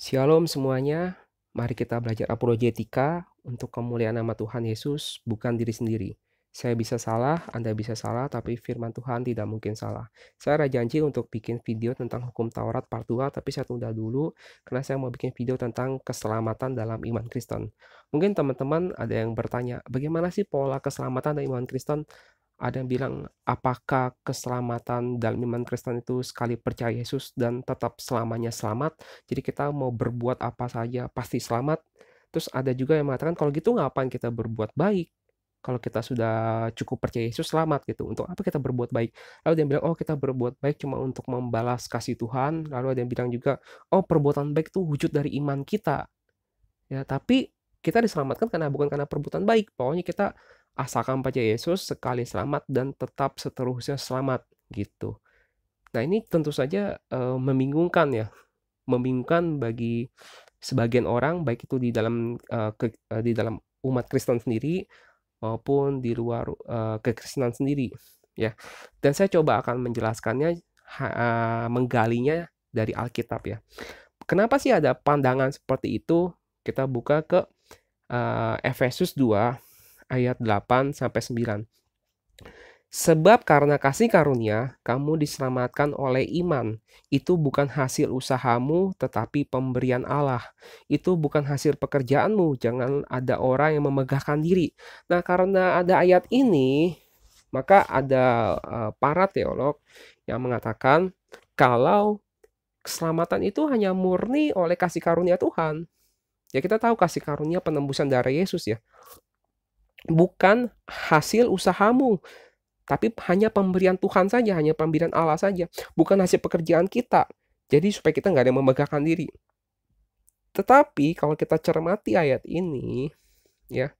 Shalom semuanya, mari kita belajar apologetika untuk kemuliaan nama Tuhan Yesus, bukan diri sendiri. Saya bisa salah, Anda bisa salah, tapi firman Tuhan tidak mungkin salah. Saya ada janji untuk bikin video tentang hukum Taurat part 2, tapi saya tunda dulu karena saya mau bikin video tentang keselamatan dalam iman Kristen. Mungkin teman-teman ada yang bertanya, bagaimana sih pola keselamatan dalam iman Kristen? Ada yang bilang, apakah keselamatan dalam iman Kristen itu sekali percaya Yesus dan tetap selamanya selamat? Jadi kita mau berbuat apa saja pasti selamat. Terus ada juga yang mengatakan kalau gitu ngapain kita berbuat baik? Kalau kita sudah cukup percaya Yesus selamat gitu. Untuk apa kita berbuat baik? Lalu dia bilang, oh kita berbuat baik cuma untuk membalas kasih Tuhan. Lalu ada yang bilang juga, oh perbuatan baik itu wujud dari iman kita. Ya, tapi kita diselamatkan bukan karena perbuatan baik. Pokoknya kita asalkan percaya Yesus sekali selamat dan tetap seterusnya selamat gitu. Nah, ini tentu saja membingungkan ya. Membingungkan bagi sebagian orang baik itu di dalam umat Kristen sendiri maupun di luar kekristenan sendiri ya. Dan saya coba akan menjelaskannya menggalinya dari Alkitab ya. Kenapa sih ada pandangan seperti itu? Kita buka ke Efesus 2 ayat 8 sampai 9. Sebab karena kasih karunia, kamu diselamatkan oleh iman. Itu bukan hasil usahamu, tetapi pemberian Allah. Itu bukan hasil pekerjaanmu. Jangan ada orang yang memegahkan diri. Nah, karena ada ayat ini, maka ada para teolog yang mengatakan kalau keselamatan itu hanya murni oleh kasih karunia Tuhan. Ya kita tahu kasih karunia penembusan darah Yesus ya. Bukan hasil usahamu, tapi hanya pemberian Tuhan saja, hanya pemberian Allah saja, bukan hasil pekerjaan kita. Jadi supaya kita nggak ada yang memegahkan diri. Tetapi kalau kita cermati ayat ini, ya,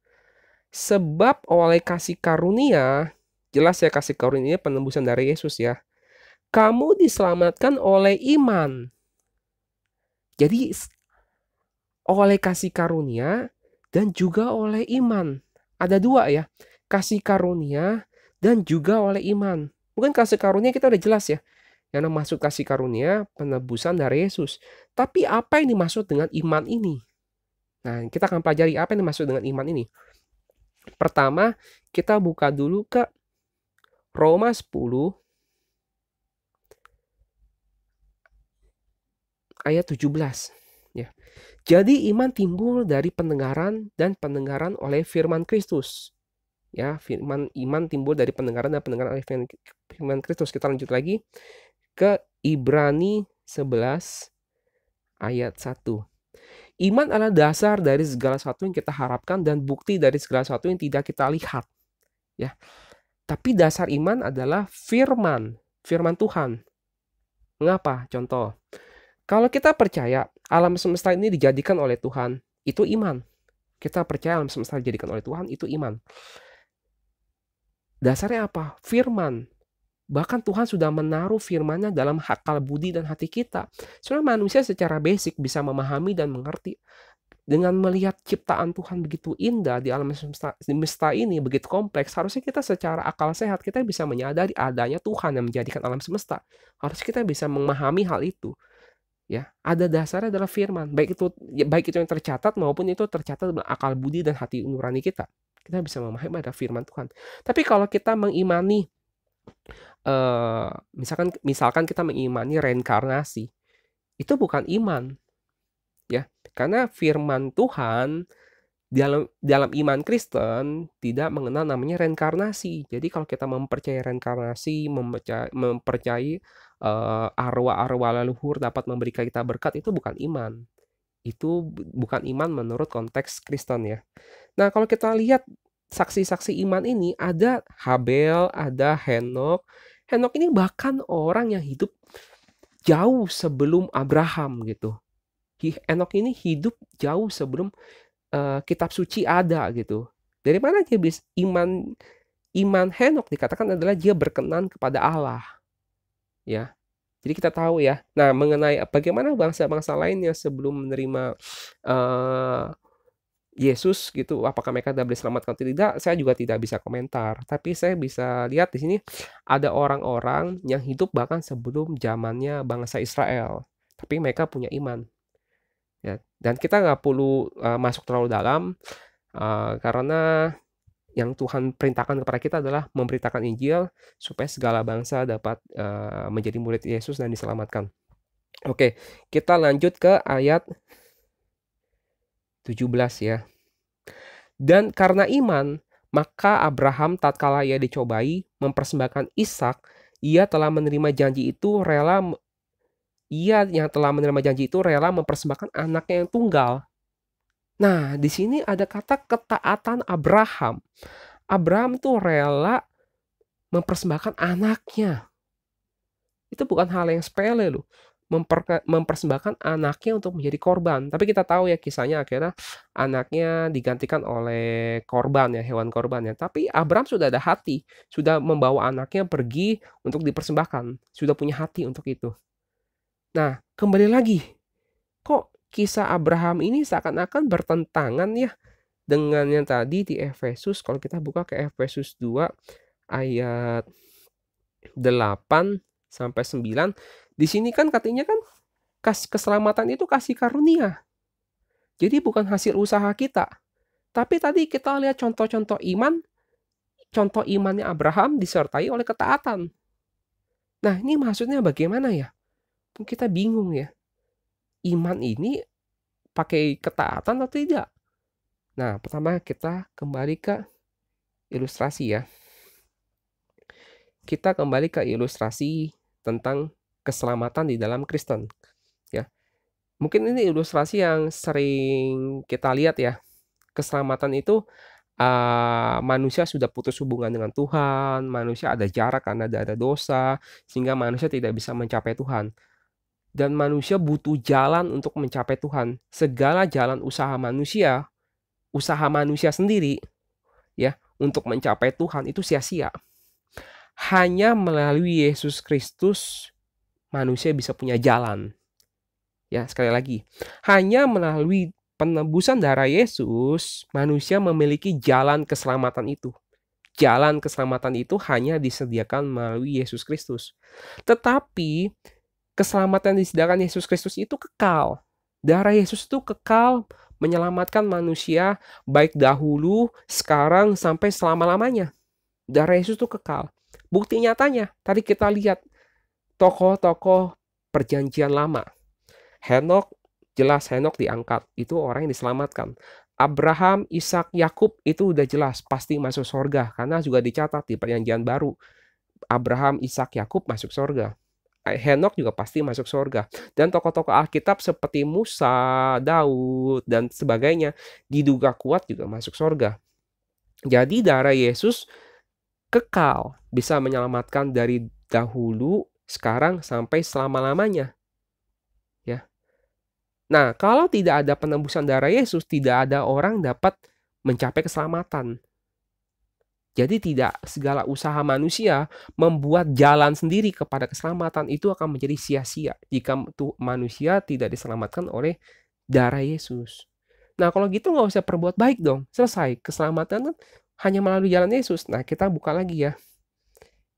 sebab oleh kasih karunia, jelas ya kasih karunia penembusan dari Yesus ya, kamu diselamatkan oleh iman. Jadi oleh kasih karunia dan juga oleh iman. Ada dua ya, kasih karunia dan juga oleh iman. Mungkin kasih karunia kita udah jelas ya, yang maksud kasih karunia penebusan dari Yesus. Tapi apa yang dimaksud dengan iman ini? Nah, kita akan pelajari apa yang dimaksud dengan iman ini. Pertama, kita buka dulu ke Roma 10 ayat 17. Ya. Jadi iman timbul dari pendengaran dan pendengaran oleh firman Kristus. Ya, iman timbul dari pendengaran dan pendengaran oleh firman Kristus. Kita lanjut lagi ke Ibrani 11 ayat 1. Iman adalah dasar dari segala sesuatu yang kita harapkan dan bukti dari segala sesuatu yang tidak kita lihat. Ya. Tapi dasar iman adalah firman Tuhan. Mengapa? Contoh, kalau kita percaya alam semesta ini dijadikan oleh Tuhan, itu iman. Kita percaya alam semesta dijadikan oleh Tuhan, itu iman. Dasarnya apa? Firman. Bahkan Tuhan sudah menaruh firman-Nya dalam akal budi dan hati kita. Sebenarnya manusia secara basic bisa memahami dan mengerti. Dengan melihat ciptaan Tuhan begitu indah di alam semesta ini, begitu kompleks, harusnya kita secara akal sehat, kita bisa menyadari adanya Tuhan yang menjadikan alam semesta. Harusnya kita bisa memahami hal itu. Ya, ada dasarnya adalah firman. Baik itu yang tercatat maupun itu tercatat dalam akal budi dan hati nurani kita. Kita bisa memahami ada firman Tuhan. Tapi kalau kita mengimani misalkan kita mengimani reinkarnasi, itu bukan iman, ya. Karena firman Tuhan dalam iman Kristen tidak mengenal namanya reinkarnasi. Jadi kalau kita mempercayai reinkarnasi, mempercayai arwah-arwah leluhur dapat memberikan kita berkat, itu bukan iman. Itu bukan iman menurut konteks Kristen ya. Nah, kalau kita lihat saksi-saksi iman ini, ada Habel, ada Henok. Henok ini bahkan orang yang hidup jauh sebelum Abraham gitu. Henok ini hidup jauh sebelum kitab suci ada gitu. Dari mana dia bisa iman Henok dikatakan adalah dia berkenan kepada Allah. Ya. Jadi kita tahu ya. Nah, mengenai bagaimana bangsa-bangsa lainnya sebelum menerima Yesus gitu, apakah mereka sudah diselamatkan atau tidak, saya juga tidak bisa komentar. Tapi saya bisa lihat di sini ada orang-orang yang hidup bahkan sebelum zamannya bangsa Israel. Tapi mereka punya iman. Ya, dan kita nggak perlu masuk terlalu dalam, karena yang Tuhan perintahkan kepada kita adalah memberitakan Injil supaya segala bangsa dapat menjadi murid Yesus dan diselamatkan. Oke, kita lanjut ke ayat 17 ya. Dan karena iman, maka Abraham tatkala ia dicobai mempersembahkan Ishak, ia yang telah menerima janji itu rela mempersembahkan anaknya yang tunggal. Nah, di sini ada kata ketaatan Abraham. Abraham tuh rela mempersembahkan anaknya. Itu bukan hal yang sepele loh. Mempersembahkan anaknya untuk menjadi korban. Tapi kita tahu ya kisahnya akhirnya anaknya digantikan oleh korban ya, hewan korban ya. Tapi Abraham sudah ada hati, sudah membawa anaknya pergi untuk dipersembahkan, sudah punya hati untuk itu. Nah, kembali lagi, kok kisah Abraham ini seakan-akan bertentangan ya dengan yang tadi di Efesus. Kalau kita buka ke Efesus 2 ayat 8 sampai 9, di sini kan katanya kan keselamatan itu kasih karunia. Jadi bukan hasil usaha kita. Tapi tadi kita lihat contoh-contoh iman, contoh imannya Abraham disertai oleh ketaatan. Nah, ini maksudnya bagaimana ya? Kita bingung ya. Iman ini pakai ketaatan atau tidak? Nah, pertama kita kembali ke ilustrasi ya. Kita kembali ke ilustrasi tentang keselamatan di dalam Kristen ya. Mungkin ini ilustrasi yang sering kita lihat ya. Keselamatan itu manusia sudah putus hubungan dengan Tuhan, manusia ada jarak karena ada dosa, sehingga manusia tidak bisa mencapai Tuhan. Dan manusia butuh jalan untuk mencapai Tuhan. Segala jalan usaha manusia sendiri ya untuk mencapai Tuhan itu sia-sia. Hanya melalui Yesus Kristus manusia bisa punya jalan. Ya, sekali lagi, hanya melalui penebusan darah Yesus manusia memiliki jalan keselamatan itu. Jalan keselamatan itu hanya disediakan melalui Yesus Kristus. Tetapi keselamatan yang disediakan Yesus Kristus itu kekal. Darah Yesus itu kekal menyelamatkan manusia baik dahulu, sekarang, sampai selama-lamanya. Darah Yesus itu kekal. Bukti nyatanya, tadi kita lihat tokoh-tokoh perjanjian lama. Henok, jelas Henok diangkat. Itu orang yang diselamatkan. Abraham, Ishak, Yakub itu udah jelas pasti masuk surga. Karena juga dicatat di perjanjian baru. Abraham, Ishak, Yakub masuk surga. Henok juga pasti masuk surga. Dan tokoh-tokoh Alkitab seperti Musa, Daud, dan sebagainya diduga kuat juga masuk surga. Jadi darah Yesus kekal, bisa menyelamatkan dari dahulu, sekarang, sampai selama-lamanya. Ya. Nah, kalau tidak ada penebusan darah Yesus, tidak ada orang dapat mencapai keselamatan. Jadi tidak segala usaha manusia membuat jalan sendiri kepada keselamatan itu akan menjadi sia-sia jika manusia tidak diselamatkan oleh darah Yesus. Nah, kalau gitu nggak usah perbuat baik dong. Selesai. Keselamatan kan hanya melalui jalan Yesus. Nah, kita buka lagi ya.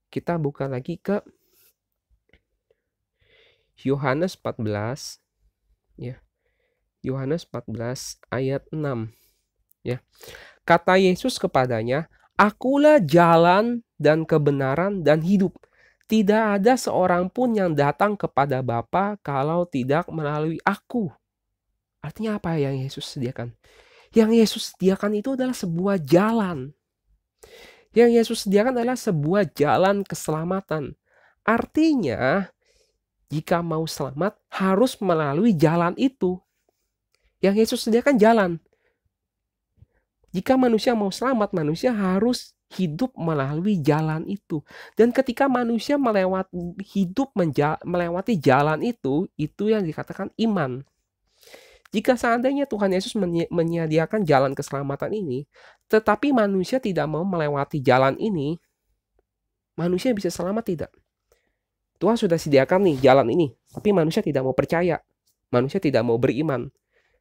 Kita buka lagi ke Yohanes 14 ya. Yohanes 14 ayat 6 ya. Kata Yesus kepadanya, "Akulah jalan dan kebenaran dan hidup. Tidak ada seorang pun yang datang kepada Bapa kalau tidak melalui aku." Artinya apa yang Yesus sediakan? Yang Yesus sediakan itu adalah sebuah jalan. Yang Yesus sediakan adalah sebuah jalan keselamatan. Artinya, jika mau selamat harus melalui jalan itu. Yang Yesus sediakan jalan. Jika manusia mau selamat, manusia harus hidup melalui jalan itu. Dan ketika manusia melewati jalan itu yang dikatakan iman. Jika seandainya Tuhan Yesus menyediakan jalan keselamatan ini, tetapi manusia tidak mau melewati jalan ini, manusia bisa selamat tidak? Tuhan sudah sediakan nih jalan ini, tapi manusia tidak mau percaya. Manusia tidak mau beriman.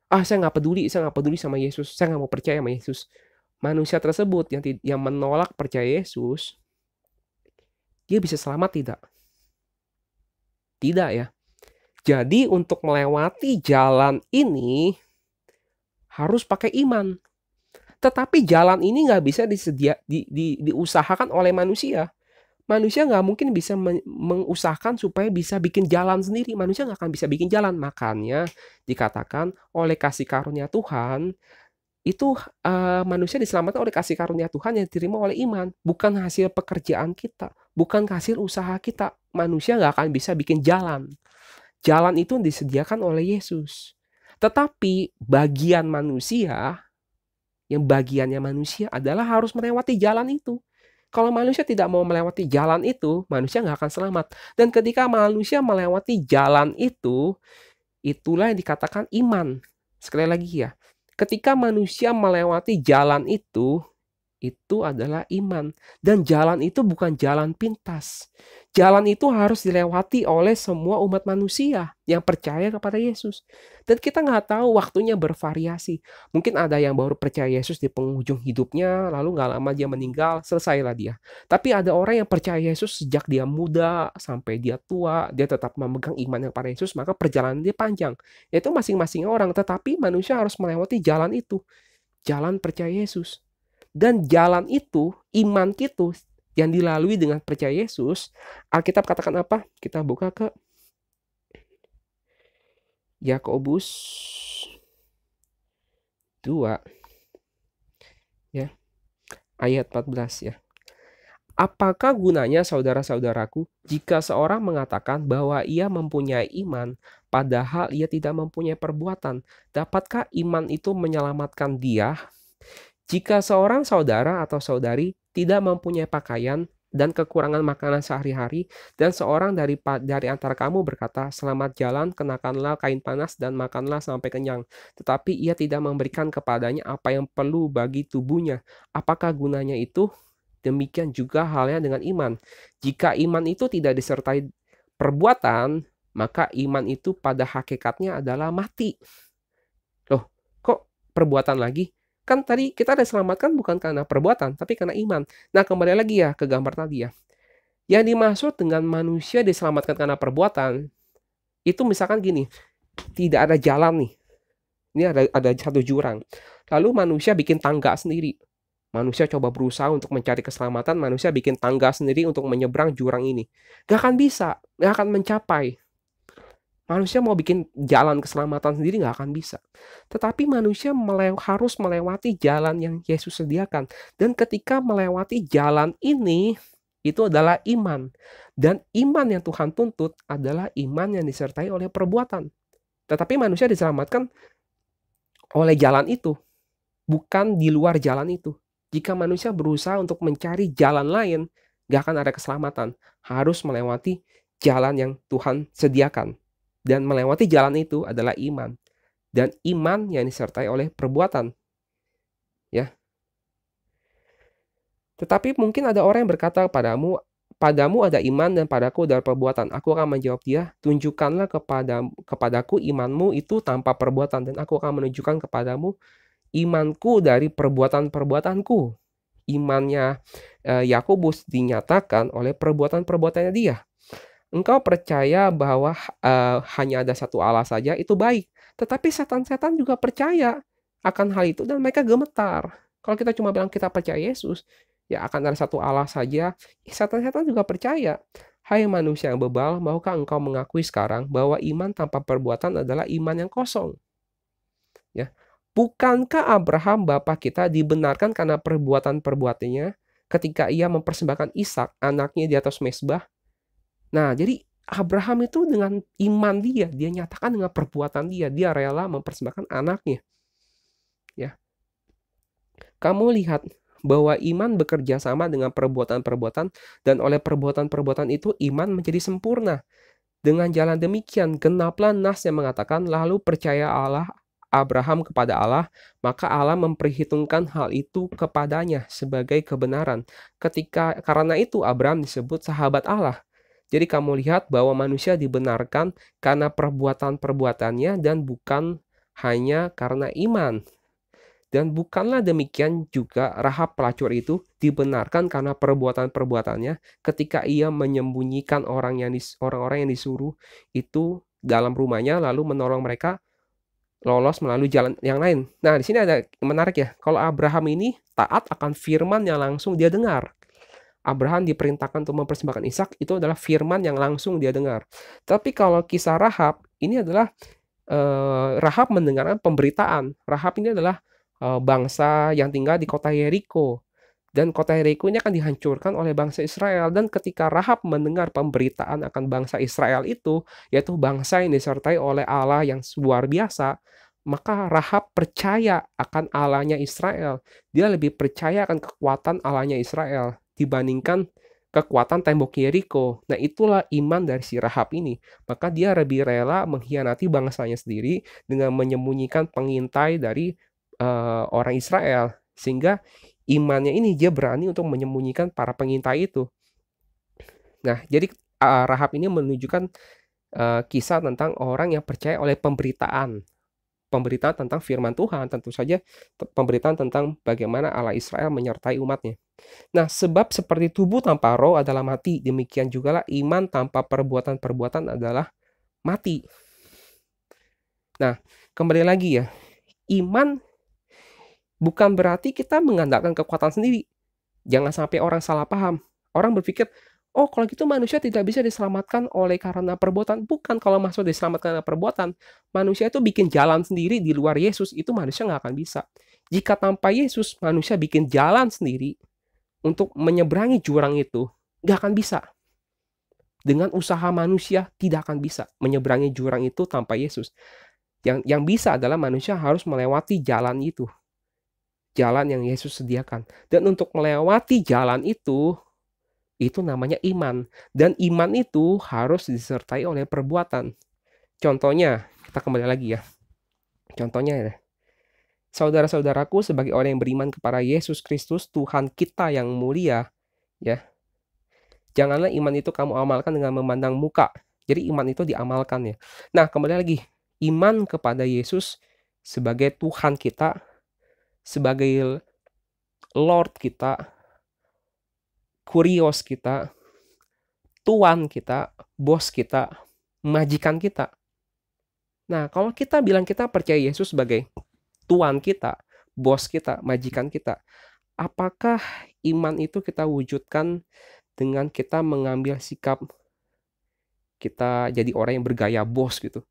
Saya nggak peduli sama Yesus, saya nggak mau percaya sama Yesus. Manusia tersebut yang menolak percaya Yesus, dia bisa selamat tidak? Tidak ya. Jadi untuk melewati jalan ini harus pakai iman. Tetapi jalan ini nggak bisa diusahakan oleh manusia. Manusia nggak mungkin bisa mengusahakan supaya bisa bikin jalan sendiri. Manusia nggak akan bisa bikin jalan. Makanya dikatakan oleh kasih karunia Tuhan, itu manusia diselamatkan oleh kasih karunia Tuhan yang diterima oleh iman. Bukan hasil pekerjaan kita. Bukan hasil usaha kita. Manusia nggak akan bisa bikin jalan. Jalan itu disediakan oleh Yesus. Tetapi bagian manusia, yang bagiannya manusia adalah harus melewati jalan itu. Kalau manusia tidak mau melewati jalan itu, manusia nggak akan selamat. Dan ketika manusia melewati jalan itu, itulah yang dikatakan iman. Sekali lagi ya, ketika manusia melewati jalan itu adalah iman. Dan jalan itu bukan jalan pintas. Jalan itu harus dilewati oleh semua umat manusia yang percaya kepada Yesus. Dan kita nggak tahu, waktunya bervariasi. Mungkin ada yang baru percaya Yesus di penghujung hidupnya, lalu nggak lama dia meninggal, selesailah dia. Tapi ada orang yang percaya Yesus sejak dia muda sampai dia tua, dia tetap memegang iman kepada Yesus, maka perjalanan dia panjang. Yaitu masing-masing orang, tetapi manusia harus melewati jalan itu. Jalan percaya Yesus. Dan jalan itu, iman itu yang dilalui dengan percaya Yesus, Alkitab katakan apa? Kita buka ke Yakobus 2 ya, ayat 14 ya. Apakah gunanya saudara-saudaraku jika seorang mengatakan bahwa ia mempunyai iman padahal ia tidak mempunyai perbuatan? Dapatkah iman itu menyelamatkan dia? Jika seorang saudara atau saudari tidak mempunyai pakaian dan kekurangan makanan sehari-hari, dan seorang dari antara kamu berkata, "Selamat jalan, kenakanlah kain panas dan makanlah sampai kenyang," tetapi ia tidak memberikan kepadanya apa yang perlu bagi tubuhnya, apakah gunanya itu? Demikian juga halnya dengan iman. Jika iman itu tidak disertai perbuatan, maka iman itu pada hakikatnya adalah mati. Loh, kok perbuatan lagi? Kan tadi kita diselamatkan bukan karena perbuatan, tapi karena iman. Nah, kembali lagi ya ke gambar tadi ya. Yang dimaksud dengan manusia diselamatkan karena perbuatan, itu misalkan gini, tidak ada jalan nih. Ini ada satu jurang. Lalu manusia bikin tangga sendiri. Manusia coba berusaha untuk mencari keselamatan, manusia bikin tangga sendiri untuk menyeberang jurang ini. Gak akan bisa, gak akan mencapai. Manusia mau bikin jalan keselamatan sendiri nggak akan bisa. Tetapi manusia harus melewati jalan yang Yesus sediakan. Dan ketika melewati jalan ini, itu adalah iman. Dan iman yang Tuhan tuntut adalah iman yang disertai oleh perbuatan. Tetapi manusia diselamatkan oleh jalan itu, bukan di luar jalan itu. Jika manusia berusaha untuk mencari jalan lain, nggak akan ada keselamatan. Harus melewati jalan yang Tuhan sediakan. Dan melewati jalan itu adalah iman. Dan iman yang disertai oleh perbuatan. Ya. Tetapi mungkin ada orang yang berkata padamu ada iman dan padaku ada perbuatan. Aku akan menjawab dia, tunjukkanlah kepadaku imanmu itu tanpa perbuatan, dan aku akan menunjukkan kepadamu imanku dari perbuatan-perbuatanku. Imannya Yakobus dinyatakan oleh perbuatan-perbuatannya dia. Engkau percaya bahwa hanya ada satu Allah saja, itu baik. Tetapi setan-setan juga percaya akan hal itu dan mereka gemetar. Kalau kita cuma bilang kita percaya Yesus, ya akan ada satu Allah saja, setan-setan juga percaya. Hai manusia yang bebal, maukah engkau mengakui sekarang bahwa iman tanpa perbuatan adalah iman yang kosong? Ya. Bukankah Abraham bapa kita dibenarkan karena perbuatan-perbuatannya ketika ia mempersembahkan Ishak anaknya di atas mezbah? Nah, jadi Abraham itu dengan iman dia nyatakan dengan perbuatan dia rela mempersembahkan anaknya. Ya. Kamu lihat bahwa iman bekerja sama dengan perbuatan-perbuatan, dan oleh perbuatan-perbuatan itu iman menjadi sempurna. Dengan jalan demikian, genaplah nas yang mengatakan, lalu percaya Allah Abraham kepada Allah, maka Allah memperhitungkan hal itu kepadanya sebagai kebenaran. Karena itu Abraham disebut sahabat Allah. Jadi kamu lihat bahwa manusia dibenarkan karena perbuatan-perbuatannya dan bukan hanya karena iman. Dan bukanlah demikian juga Rahab pelacur itu dibenarkan karena perbuatan-perbuatannya ketika ia menyembunyikan orang-orang yang disuruh itu dalam rumahnya lalu menolong mereka lolos melalui jalan yang lain. Nah, di sini ada menarik ya. Kalau Abraham ini taat akan firman yang langsung dia dengar. Abraham diperintahkan untuk mempersembahkan Ishak, itu adalah firman yang langsung dia dengar. Tapi kalau kisah Rahab, ini adalah Rahab mendengarkan pemberitaan. Rahab ini adalah bangsa yang tinggal di kota Yeriko. Dan kota Yeriko ini akan dihancurkan oleh bangsa Israel. Dan ketika Rahab mendengar pemberitaan akan bangsa Israel itu, yaitu bangsa yang disertai oleh Allah yang luar biasa, maka Rahab percaya akan Allahnya Israel. Dia lebih percaya akan kekuatan Allahnya Israel dibandingkan kekuatan tembok Yeriko. Nah, itulah iman dari si Rahab ini. Maka dia lebih rela mengkhianati bangsanya sendiri dengan menyembunyikan pengintai dari orang Israel. Sehingga imannya ini dia berani untuk menyembunyikan para pengintai itu. Nah, jadi Rahab ini menunjukkan kisah tentang orang yang percaya oleh pemberitaan. Pemberitaan tentang firman Tuhan, tentu saja pemberitaan tentang bagaimana Allah Israel menyertai umatnya. Nah, sebab seperti tubuh tanpa roh adalah mati, demikian jugalah iman tanpa perbuatan-perbuatan adalah mati. Nah, kembali lagi ya, iman bukan berarti kita mengandalkan kekuatan sendiri. Jangan sampai orang salah paham. Orang berpikir, oh kalau gitu manusia tidak bisa diselamatkan oleh karena perbuatan. Bukan, kalau maksud diselamatkan karena perbuatan. Manusia itu bikin jalan sendiri di luar Yesus, itu manusia nggak akan bisa. Jika tanpa Yesus, manusia bikin jalan sendiri untuk menyeberangi jurang itu, nggak akan bisa. Dengan usaha manusia, tidak akan bisa menyeberangi jurang itu tanpa Yesus. Yang bisa adalah manusia harus melewati jalan itu. Jalan yang Yesus sediakan. Dan untuk melewati jalan itu namanya iman. Dan iman itu harus disertai oleh perbuatan. Contohnya, kita kembali lagi ya. Contohnya ya. Saudara-saudaraku, sebagai orang yang beriman kepada Yesus Kristus, Tuhan kita yang mulia, ya. Janganlah iman itu kamu amalkan dengan memandang muka. Jadi iman itu diamalkan ya. Nah, kembali lagi. Iman kepada Yesus sebagai Tuhan kita, sebagai Lord kita, Kurios kita, Tuan kita, bos kita, majikan kita. Nah, kalau kita bilang kita percaya Yesus sebagai Tuan kita, bos kita, majikan kita, apakah iman itu kita wujudkan dengan kita mengambil sikap kita jadi orang yang bergaya bos gitu?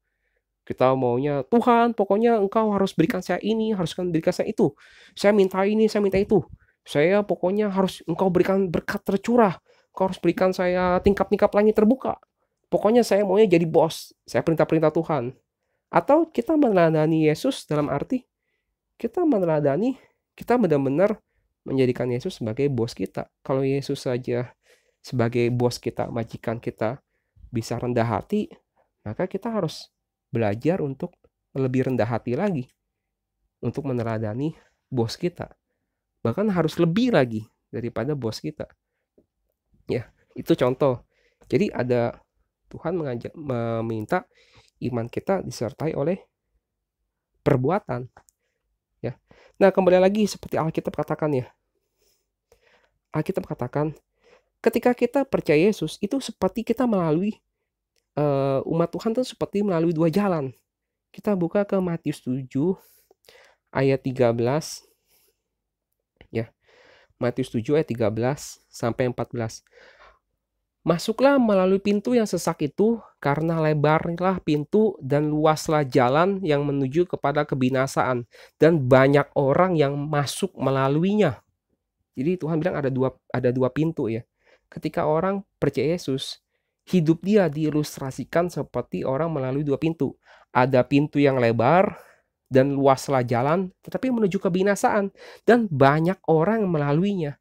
Kita maunya, Tuhan pokoknya engkau harus berikan saya ini, harus berikan saya itu. Saya minta ini, saya minta itu. Saya pokoknya harus engkau berikan berkat tercurah. Engkau harus berikan saya tingkap-tingkap langit terbuka. Pokoknya saya maunya jadi bos. Saya perintah-perintah Tuhan. Atau kita meneladani Yesus dalam arti, kita meneladani, kita benar-benar menjadikan Yesus sebagai bos kita. Kalau Yesus saja sebagai bos kita, majikan kita, bisa rendah hati, maka kita harus belajar untuk lebih rendah hati lagi untuk meneladani bos kita. Bahkan harus lebih lagi daripada bos kita. Ya, itu contoh. Jadi ada Tuhan meminta iman kita disertai oleh perbuatan. Ya. Nah, kembali lagi seperti Alkitab katakan ya. Alkitab katakan ketika kita percaya Yesus itu seperti kita melalui umat Tuhan itu seperti melalui dua jalan. Kita buka ke Matius 7 ayat 13 ya. Matius 7 ayat 13 sampai 14. Masuklah melalui pintu yang sesak itu, karena lebarlah pintu dan luaslah jalan yang menuju kepada kebinasaan, dan banyak orang yang masuk melaluinya. Jadi Tuhan bilang ada dua pintu ya. Ketika orang percaya Yesus, hidup dia diilustrasikan seperti orang melalui dua pintu. Ada pintu yang lebar dan luaslah jalan, tetapi menuju kebinasaan, dan banyak orang melaluinya.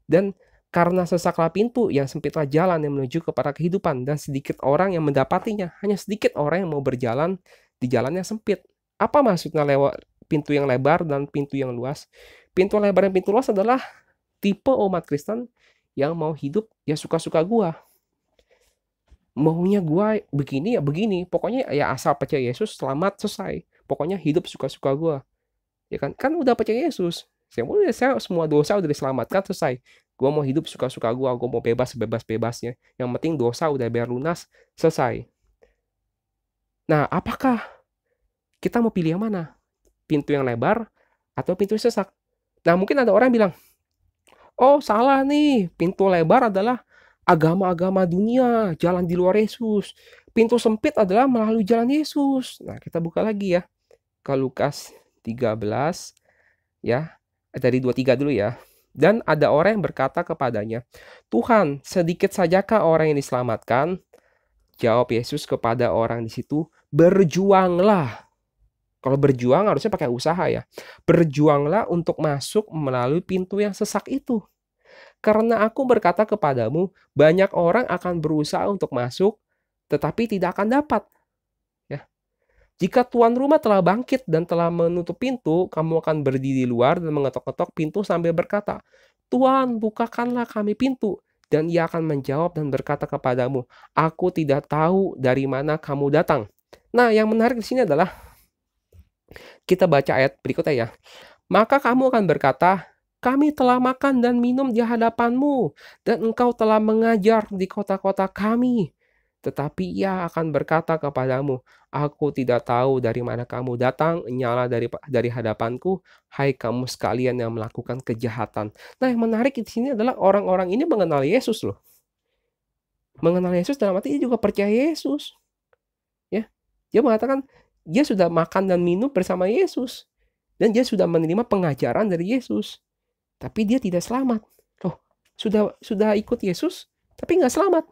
Dan karena sesaklah pintu, yang sempitlah jalan yang menuju kepada kehidupan, dan sedikit orang yang mendapatinya. Hanya sedikit orang yang mau berjalan di jalan yang sempit. Apa maksudnya lewat pintu yang lebar dan pintu yang luas? Pintu lebar dan pintu luas adalah tipe umat Kristen yang mau hidup ya suka-suka gua. Maunya gua begini ya begini. Pokoknya ya asal percaya Yesus selamat selesai. Pokoknya hidup suka-suka gua. Ya kan? Kan udah percaya Yesus. Saya semua dosa udah diselamatkan selesai. Gua mau hidup suka-suka gua mau bebas sebebas-bebasnya. Yang penting dosa udah biar lunas, selesai. Nah, apakah kita mau pilih yang mana? Pintu yang lebar atau pintu yang sesak? Nah, mungkin ada orang yang bilang, "Oh, salah nih, pintu lebar adalah agama-agama dunia, jalan di luar Yesus. Pintu sempit adalah melalui jalan Yesus." Nah, kita buka lagi ya ke Lukas 13 ya. Dari 23 dulu ya. Dan ada orang yang berkata kepadanya, "Tuhan, sedikit sajakah orang yang diselamatkan?" Jawab Yesus kepada orang di situ, "Berjuanglah." Kalau berjuang harusnya pakai usaha ya. "Berjuanglah untuk masuk melalui pintu yang sesak itu. Karena aku berkata kepadamu, banyak orang akan berusaha untuk masuk, tetapi tidak akan dapat." Ya. Jika tuan rumah telah bangkit dan telah menutup pintu, kamu akan berdiri di luar dan mengetok-ketok pintu sambil berkata, "Tuan, bukakanlah kami pintu." Dan ia akan menjawab dan berkata kepadamu, "Aku tidak tahu dari mana kamu datang." Nah, yang menarik di sini adalah kita baca ayat berikutnya ya. Maka kamu akan berkata, "Kami telah makan dan minum di hadapanmu, dan engkau telah mengajar di kota-kota kami." Tetapi ia akan berkata kepadamu, "Aku tidak tahu dari mana kamu datang, nyala dari hadapanku, hai kamu sekalian yang melakukan kejahatan." Nah, yang menarik di sini adalah orang-orang ini mengenal Yesus loh. Mengenal Yesus dalam arti dia juga percaya Yesus, ya. Dia mengatakan dia sudah makan dan minum bersama Yesus. Dan dia sudah menerima pengajaran dari Yesus. Tapi dia tidak selamat. Loh, sudah ikut Yesus, tapi nggak selamat.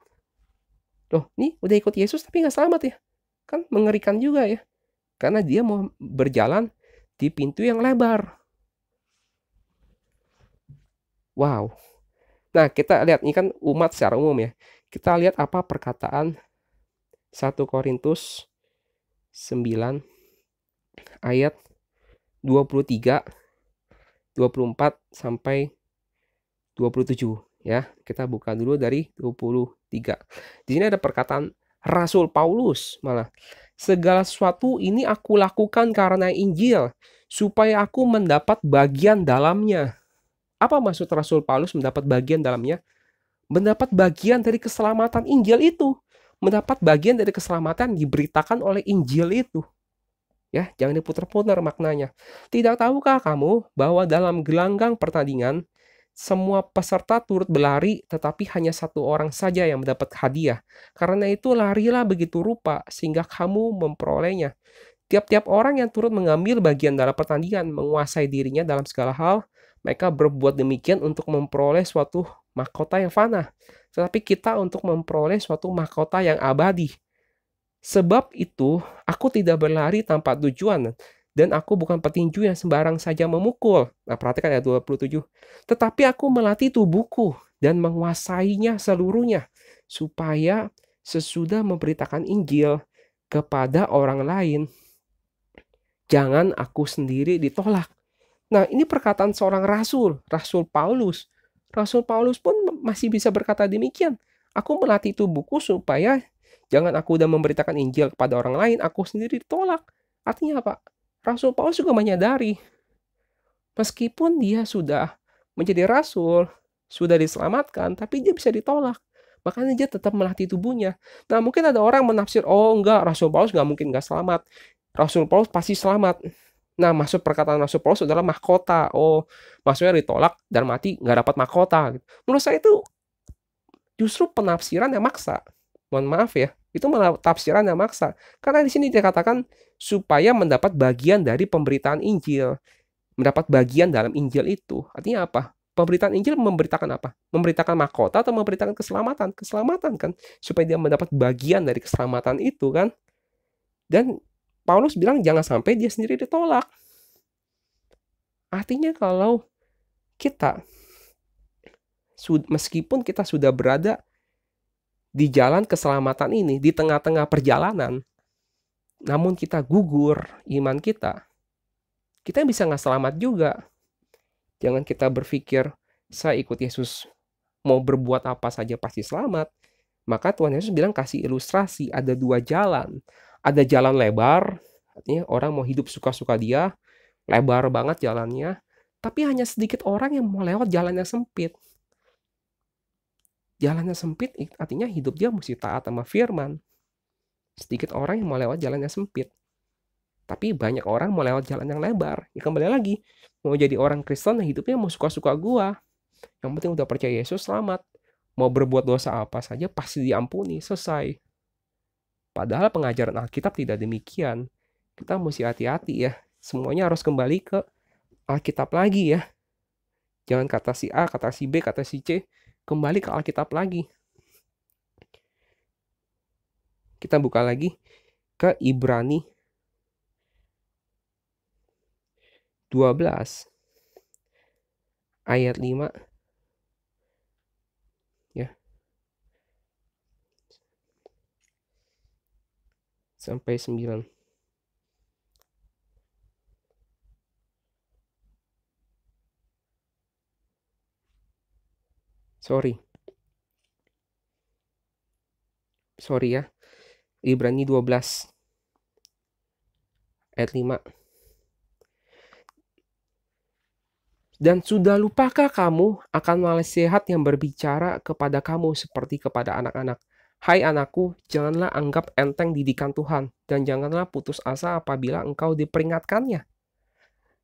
Loh, nih udah ikut Yesus tapi nggak selamat ya. Kan mengerikan juga ya. Karena dia mau berjalan di pintu yang lebar. Wow. Nah, kita lihat ini kan umat secara umum ya. Kita lihat apa perkataan 1 Korintus 9 ayat 23, 24 sampai 27 ya. Kita buka dulu dari 23. Di sini ada perkataan Rasul Paulus malah. "Segala sesuatu ini aku lakukan karena Injil, supaya aku mendapat bagian dalamnya." Apa maksud Rasul Paulus mendapat bagian dalamnya? Mendapat bagian dari keselamatan Injil itu. Mendapat bagian dari keselamatan diberitakan oleh Injil itu. Ya, jangan diputar-putar maknanya. "Tidak tahukah kamu bahwa dalam gelanggang pertandingan semua peserta turut berlari, tetapi hanya satu orang saja yang mendapat hadiah. Karena itu larilah begitu rupa sehingga kamu memperolehnya. Tiap-tiap orang yang turut mengambil bagian dalam pertandingan menguasai dirinya dalam segala hal. Mereka berbuat demikian untuk memperoleh suatu mahkota yang fana, tetapi kita untuk memperoleh suatu mahkota yang abadi. Sebab itu, aku tidak berlari tanpa tujuan, dan aku bukan petinju yang sembarang saja memukul." Nah, perhatikan ayat 27. "Tetapi aku melatih tubuhku dan menguasainya seluruhnya, supaya sesudah memberitakan Injil kepada orang lain, jangan aku sendiri ditolak." Nah, ini perkataan seorang rasul, Rasul Paulus. Rasul Paulus pun masih bisa berkata demikian. "Aku melatih tubuhku supaya jangan aku udah memberitakan Injil kepada orang lain, aku sendiri ditolak." Artinya apa? Rasul Paulus juga menyadari, meskipun dia sudah menjadi rasul, sudah diselamatkan, tapi dia bisa ditolak. Makanya dia tetap melatih tubuhnya. Nah, mungkin ada orang menafsir, "Oh enggak, Rasul Paulus nggak mungkin nggak selamat. Rasul Paulus pasti selamat." Nah, maksud perkataan Rasul Paulus adalah mahkota. Oh, maksudnya ditolak dan mati nggak dapat mahkota. Menurut saya itu justru penafsiran yang maksa. Mohon maaf ya, itu malah tafsiran yang maksa. Karena di sini dikatakan supaya mendapat bagian dari pemberitaan Injil. Mendapat bagian dalam Injil itu. Artinya apa? Pemberitaan Injil memberitakan apa? Memberitakan mahkota atau memberitakan keselamatan? Keselamatan kan. Supaya dia mendapat bagian dari keselamatan itu kan. Dan Paulus bilang jangan sampai dia sendiri ditolak. Artinya kalau kita, meskipun kita sudah berada di jalan keselamatan ini, di tengah-tengah perjalanan, namun kita gugur iman kita bisa nggak selamat juga. Jangan kita berpikir, saya ikut Yesus, mau berbuat apa saja pasti selamat. Maka Tuhan Yesus bilang kasih ilustrasi, ada dua jalan. Ada jalan lebar, artinya orang mau hidup suka-suka dia, lebar banget jalannya, tapi hanya sedikit orang yang mau lewat jalan yang sempit. Jalannya sempit artinya hidup dia mesti taat sama firman. Sedikit orang yang mau lewat jalan yang sempit. Tapi banyak orang mau lewat jalan yang lebar. Ya kembali lagi, mau jadi orang Kristen hidupnya mau suka-suka gua. Yang penting udah percaya Yesus, selamat. Mau berbuat dosa apa saja pasti diampuni, selesai. Padahal pengajaran Alkitab tidak demikian. Kita mesti hati-hati ya. Semuanya harus kembali ke Alkitab lagi ya. Jangan kata si A, kata si B, kata si C. Kembali ke Alkitab lagi. Kita buka lagi ke Ibrani 12 ayat 5 ya. Sampai 9. Sorry ya. Ibrani 12 ayat 5. Dan sudah lupakah kamu akan nasihat yang berbicara kepada kamu seperti kepada anak-anak? Hai anakku, janganlah anggap enteng didikan Tuhan, dan janganlah putus asa apabila engkau diperingatkannya.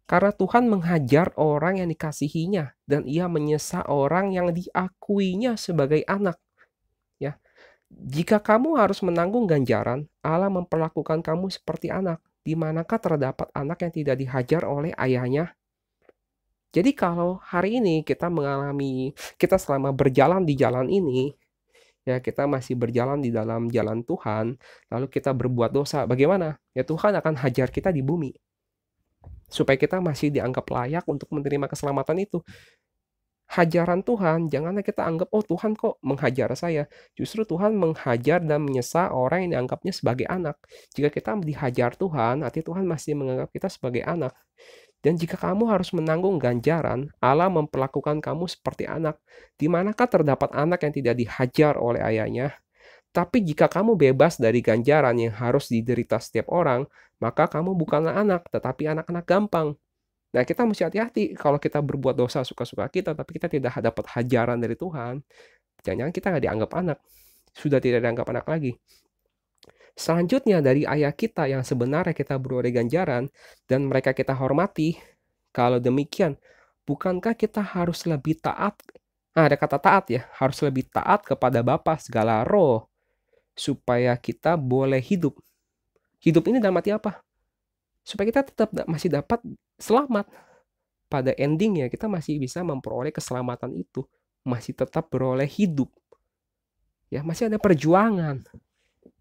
Karena Tuhan menghajar orang yang dikasihinya, dan ia menyesa orang yang diakuinya sebagai anak. Ya, jika kamu harus menanggung ganjaran, Allah memperlakukan kamu seperti anak. Di manakah terdapat anak yang tidak dihajar oleh ayahnya? Jadi kalau hari ini kita selama berjalan di jalan ini, ya kita masih berjalan di dalam jalan Tuhan, lalu kita berbuat dosa, bagaimana? Ya Tuhan akan hajar kita di bumi. Supaya kita masih dianggap layak untuk menerima keselamatan itu. Hajaran Tuhan, janganlah kita anggap, oh Tuhan kok menghajar saya. Justru Tuhan menghajar dan menyesa orang yang dianggapnya sebagai anak. Jika kita dihajar Tuhan, arti Tuhan masih menganggap kita sebagai anak. Dan jika kamu harus menanggung ganjaran, Allah memperlakukan kamu seperti anak. Di manakah terdapat anak yang tidak dihajar oleh ayahnya? Tapi jika kamu bebas dari ganjaran yang harus diderita setiap orang, maka kamu bukanlah anak, tetapi anak-anak gampang. Nah, kita mesti hati-hati kalau kita berbuat dosa suka-suka kita, tapi kita tidak dapat hajaran dari Tuhan. Jangan-jangan kita nggak dianggap anak. Sudah tidak dianggap anak lagi. Selanjutnya dari ayah kita yang sebenarnya kita beroleh ganjaran dan mereka kita hormati. Kalau demikian, bukankah kita harus lebih taat? Nah, ada kata taat ya, harus lebih taat kepada Bapa segala roh supaya kita boleh hidup. Hidup ini dalam arti apa? Supaya kita tetap masih dapat selamat. Pada endingnya kita masih bisa memperoleh keselamatan itu, masih tetap beroleh hidup. Ya, masih ada perjuangan.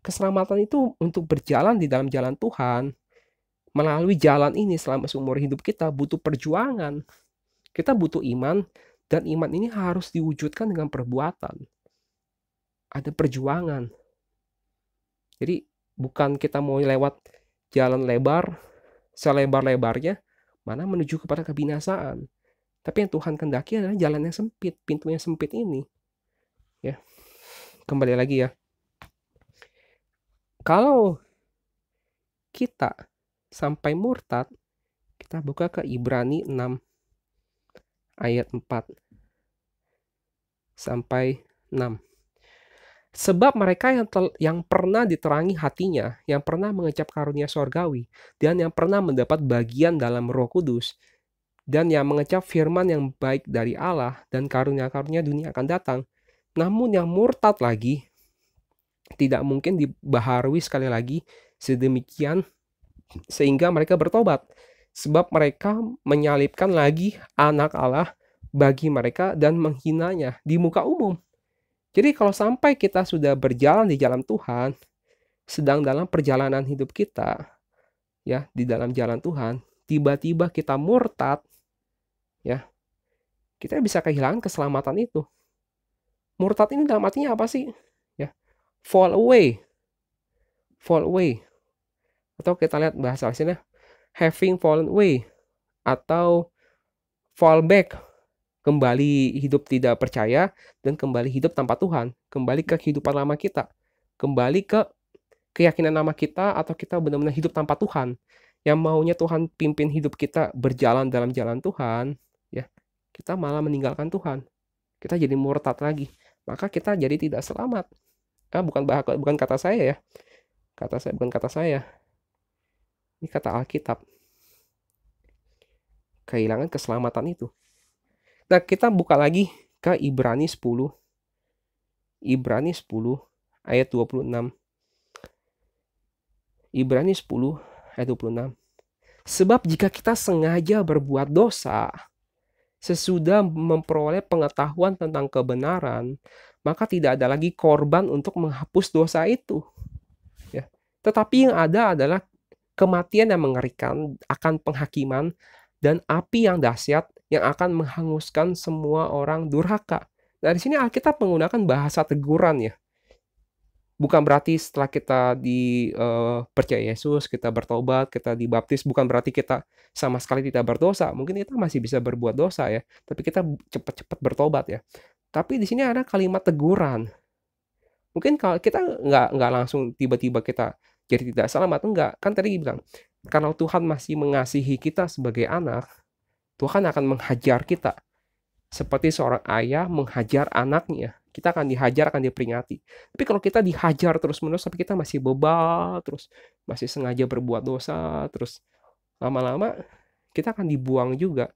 Keselamatan itu untuk berjalan di dalam jalan Tuhan, melalui jalan ini selama seumur hidup kita butuh perjuangan. Kita butuh iman, dan iman ini harus diwujudkan dengan perbuatan. Ada perjuangan. Jadi bukan kita mau lewat jalan lebar, selebar-lebarnya, mana menuju kepada kebinasaan. Tapi yang Tuhan kendaki adalah jalan yang sempit, pintu yang sempit ini. Ya, kembali lagi ya. Kalau kita sampai murtad, kita buka ke Ibrani 6 ayat 4 sampai 6. Sebab mereka yang pernah diterangi hatinya, yang pernah mengecap karunia sorgawi, dan yang pernah mendapat bagian dalam Roh Kudus, dan yang mengecap firman yang baik dari Allah dan karunia-karunia dunia akan datang, namun yang murtad lagi, tidak mungkin dibaharui sekali lagi sedemikian sehingga mereka bertobat. Sebab mereka menyalibkan lagi anak Allah bagi mereka dan menghinanya di muka umum. Jadi kalau sampai kita sudah berjalan di jalan Tuhan, sedang dalam perjalanan hidup kita, ya di dalam jalan Tuhan, tiba-tiba kita murtad, ya kita bisa kehilangan keselamatan itu. Murtad ini dalam artinya apa sih? Ya, fall away, atau kita lihat bahasa aslinya having fallen away, atau fall back, kembali hidup tidak percaya dan kembali hidup tanpa Tuhan, kembali ke kehidupan lama kita, kembali ke keyakinan lama kita, atau kita benar-benar hidup tanpa Tuhan, yang maunya Tuhan pimpin hidup kita berjalan dalam jalan Tuhan, ya kita malah meninggalkan Tuhan, kita jadi murtad lagi, maka kita jadi tidak selamat. Bukan kata saya ya, Kata saya bukan kata saya. Ini kata Alkitab. Kehilangan keselamatan itu. Nah, kita buka lagi ke Ibrani 10. Ibrani 10 ayat 26. Ibrani 10 ayat 26. Sebab jika kita sengaja berbuat dosa, sesudah memperoleh pengetahuan tentang kebenaran, maka tidak ada lagi korban untuk menghapus dosa itu. Ya. Tetapi yang ada adalah kematian yang mengerikan akan penghakiman dan api yang dahsyat yang akan menghanguskan semua orang durhaka. Nah, di sini Alkitab menggunakan bahasa teguran ya. Bukan berarti setelah kita percaya Yesus, kita bertobat, kita dibaptis, bukan berarti kita sama sekali tidak berdosa. Mungkin kita masih bisa berbuat dosa ya, tapi kita cepat-cepat bertobat ya. Tapi di sini ada kalimat teguran. Mungkin kalau kita nggak langsung tiba-tiba kita jadi tidak selamat, enggak. Kan tadi bilang, kalau Tuhan masih mengasihi kita sebagai anak, Tuhan akan menghajar kita. Seperti seorang ayah menghajar anaknya. Kita akan dihajar, akan diperingati. Tapi kalau kita dihajar terus-menerus, tapi kita masih bebal, terus masih sengaja berbuat dosa, terus lama-lama kita akan dibuang juga.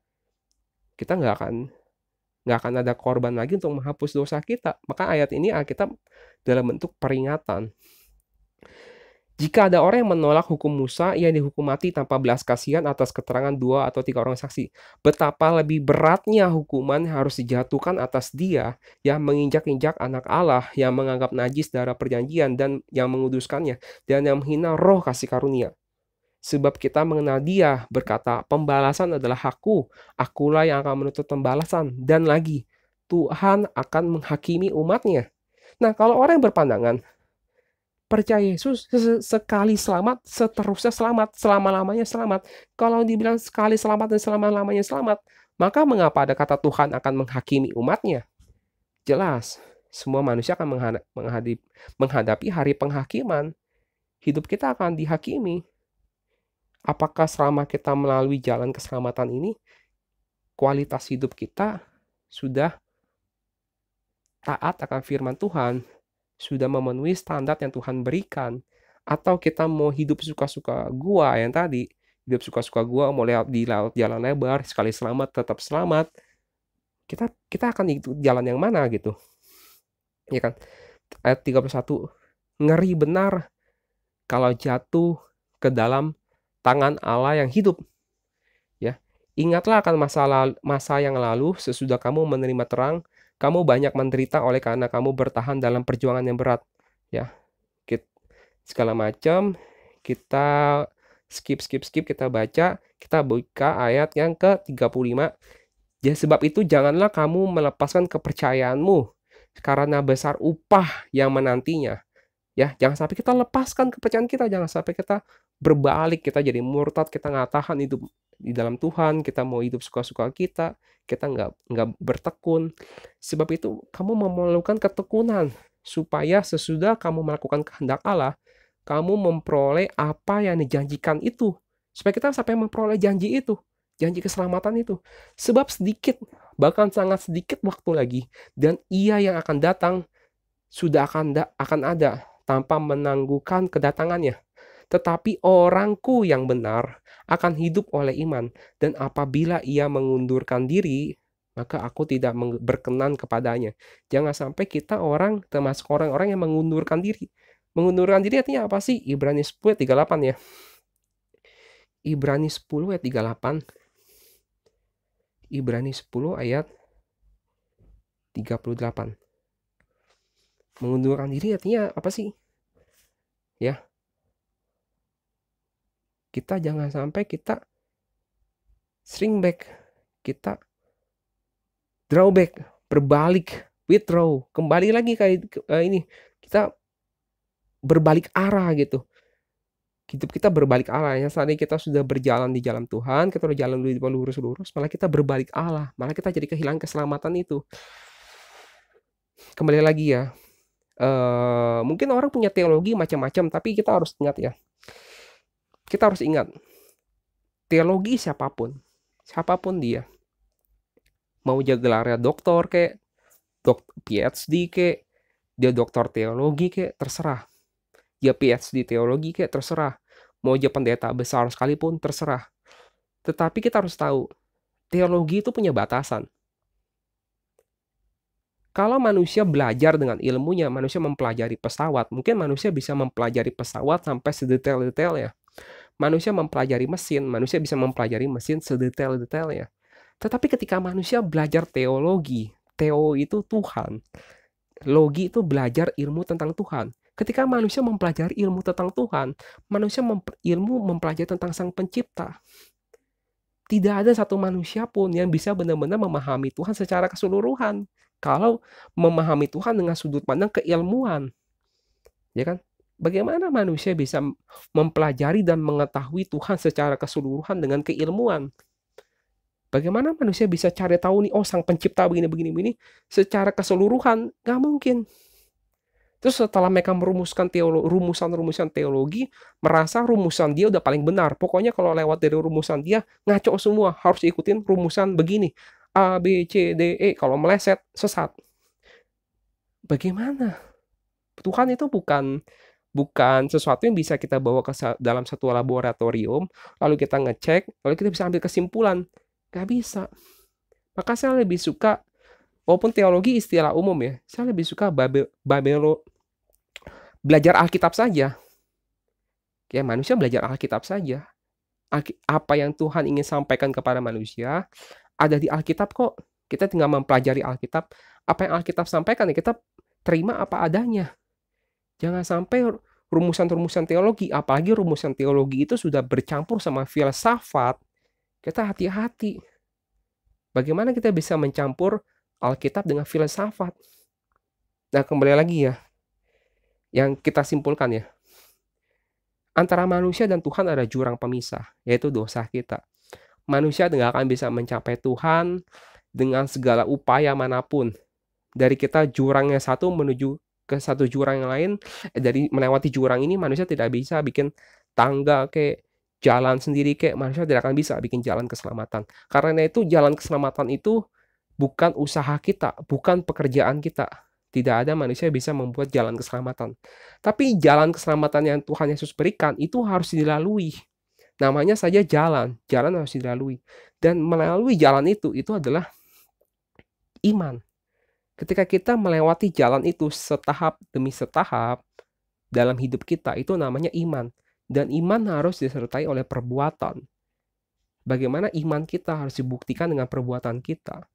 Kita nggak akan ada korban lagi untuk menghapus dosa kita. Maka ayat ini Alkitab dalam bentuk peringatan. Jika ada orang yang menolak hukum Musa, ia dihukum mati tanpa belas kasihan atas keterangan 2 atau 3 orang saksi. Betapa lebih beratnya hukuman yang harus dijatuhkan atas dia yang menginjak-injak anak Allah, yang menganggap najis darah perjanjian dan yang menguduskannya, dan yang menghina roh kasih karunia. Sebab kita mengenal dia, berkata, pembalasan adalah hakku, akulah yang akan menuntut pembalasan. Dan lagi, Tuhan akan menghakimi umatnya. Nah, kalau orang yang berpandangan, percaya Yesus sekali selamat, seterusnya selamat, selama-lamanya selamat. Kalau dibilang sekali selamat dan selama-lamanya selamat, maka mengapa ada kata Tuhan akan menghakimi umatnya? Jelas, semua manusia akan menghadapi hari penghakiman. Hidup kita akan dihakimi. Apakah selama kita melalui jalan keselamatan ini, kualitas hidup kita sudah taat akan firman Tuhan, sudah memenuhi standar yang Tuhan berikan, atau kita mau hidup suka-suka gua yang tadi, hidup suka-suka gua, mau lewat di laut jalan lebar, sekali selamat tetap selamat, kita akan ikut jalan yang mana gitu, ya kan? Ayat 31, ngeri benar kalau jatuh ke dalam tangan Allah yang hidup. Ya, ingatlah akan masa yang lalu sesudah kamu menerima terang, kamu banyak menderita oleh karena kamu bertahan dalam perjuangan yang berat. Ya, segala macam kita skip, kita baca, kita buka ayat yang ke-35. Ya, sebab itu janganlah kamu melepaskan kepercayaanmu karena besar upah yang menantinya. Ya, jangan sampai kita lepaskan kepercayaan kita, jangan sampai kita berbalik, kita jadi murtad, kita nggak tahan hidup di dalam Tuhan, kita mau hidup suka-suka kita nggak bertekun. Sebab itu kamu memerlukan ketekunan supaya sesudah kamu melakukan kehendak Allah, kamu memperoleh apa yang dijanjikan itu. Supaya kita sampai memperoleh janji itu, janji keselamatan itu. Sebab sedikit, bahkan sangat sedikit waktu lagi, dan Ia yang akan datang sudah akan ada tanpa menangguhkan kedatangannya. Tetapi orangku yang benar akan hidup oleh iman, dan apabila ia mengundurkan diri, maka aku tidak berkenan kepadanya. Jangan sampai kita termasuk orang-orang yang mengundurkan diri. Mengundurkan diri artinya apa sih? Ibrani 10 ayat 38 ya. Ibrani 10 ayat 38. Ibrani 10 ayat 38. Mengundurkan diri artinya apa sih? Ya. Kita jangan sampai kita shrink back, kita drawback, berbalik, withdraw, kembali lagi kayak ini, kita berbalik arah gitu. Hidup kita berbalik arah ya. Saat ini kita sudah berjalan di jalan Tuhan, kita udah jalan lurus-lurus, malah kita berbalik arah, malah kita jadi kehilangan keselamatan itu. Kembali lagi ya, mungkin orang punya teologi macam-macam, tapi kita harus ingat ya. Kita harus ingat, teologi siapapun dia, mau dia gelarnya doktor kayak, PhD kayak, dia doktor teologi kayak, terserah. dia PhD teologi kayak terserah, mau dia pendeta besar sekalipun terserah. Tetapi kita harus tahu, teologi itu punya batasan. Kalau manusia belajar dengan ilmunya, manusia mempelajari pesawat, mungkin manusia bisa mempelajari pesawat sampai sedetail-detailnya. Manusia mempelajari mesin, manusia bisa mempelajari mesin sedetail-detailnya. Tetapi ketika manusia belajar teologi, teo itu Tuhan, logi itu belajar ilmu tentang Tuhan. Ketika manusia mempelajari ilmu tentang Tuhan, manusia mempelajari tentang Sang Pencipta. Tidak ada satu manusia pun yang bisa benar-benar memahami Tuhan secara keseluruhan. Kalau memahami Tuhan dengan sudut pandang keilmuan, ya kan? Bagaimana manusia bisa mempelajari dan mengetahui Tuhan secara keseluruhan dengan keilmuan? Bagaimana manusia bisa cari tahu nih, oh Sang Pencipta begini, secara keseluruhan? Nggak mungkin. Terus setelah mereka merumuskan rumusan-rumusan teologi, merasa rumusan dia udah paling benar. Pokoknya kalau lewat dari rumusan dia, ngaco semua. Harus ikutin rumusan begini. A, B, C, D, E. Kalau meleset, sesat. Bagaimana? Tuhan itu bukan sesuatu yang bisa kita bawa ke dalam satu laboratorium, lalu kita ngecek, lalu kita bisa ambil kesimpulan. Nggak bisa. Maka saya lebih suka, walaupun teologi istilah umum ya, saya lebih suka belajar Alkitab saja. Ya, manusia belajar Alkitab saja. Apa yang Tuhan ingin sampaikan kepada manusia ada di Alkitab kok. Kita tinggal mempelajari Alkitab. Apa yang Alkitab sampaikan ya kita terima apa adanya. Jangan sampai rumusan-rumusan teologi, apalagi rumusan teologi itu sudah bercampur sama filsafat. Kita hati-hati. Bagaimana kita bisa mencampur Alkitab dengan filsafat? Nah, kembali lagi ya. Yang kita simpulkan ya. Antara manusia dan Tuhan ada jurang pemisah, yaitu dosa kita. Manusia tidak akan bisa mencapai Tuhan dengan segala upaya manapun. Dari kita jurang yang satu menuju ke satu jurang yang lain, dari melewati jurang ini manusia tidak bisa bikin tangga kayak jalan sendiri, kayak manusia tidak akan bisa bikin jalan keselamatan. Karena itu jalan keselamatan itu bukan usaha kita, bukan pekerjaan kita. Tidak ada manusia bisa membuat jalan keselamatan. Tapi jalan keselamatan yang Tuhan Yesus berikan itu harus dilalui. Namanya saja jalan harus dilalui. Dan melalui jalan itu adalah iman. Ketika kita melewati jalan itu setahap demi setahap dalam hidup kita, itu namanya iman. Dan iman harus disertai oleh perbuatan. Bagaimana iman kita harus dibuktikan dengan perbuatan kita.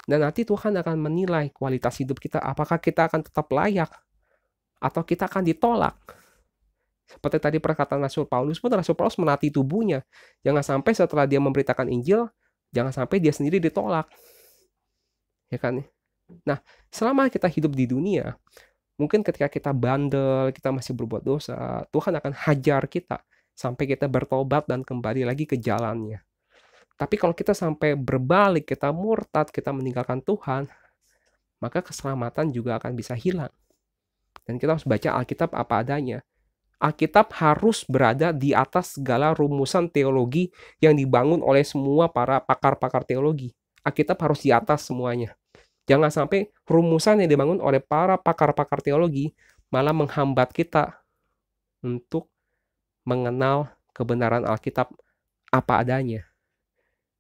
Dan nanti Tuhan akan menilai kualitas hidup kita. Apakah kita akan tetap layak atau kita akan ditolak. Seperti tadi perkataan Rasul Paulus pun, Rasul Paulus menati tubuhnya. Jangan sampai setelah dia memberitakan Injil, jangan sampai dia sendiri ditolak. Ya kan? Nah, selama kita hidup di dunia, mungkin ketika kita bandel, kita masih berbuat dosa, Tuhan akan hajar kita sampai kita bertobat dan kembali lagi ke jalannya. Tapi kalau kita sampai berbalik, kita murtad, kita meninggalkan Tuhan, maka keselamatan juga akan bisa hilang. Dan kita harus baca Alkitab apa adanya. Alkitab harus berada di atas segala rumusan teologi yang dibangun oleh semua para pakar-pakar teologi. Alkitab harus di atas semuanya. Jangan sampai rumusan yang dibangun oleh para pakar-pakar teologi malah menghambat kita untuk mengenal kebenaran Alkitab apa adanya.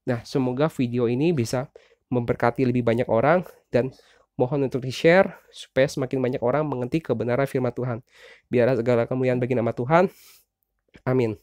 Nah, semoga video ini bisa memberkati lebih banyak orang dan mohon untuk di-share supaya semakin banyak orang mengerti kebenaran firman Tuhan. Biarlah segala kemuliaan bagi nama Tuhan. Amin.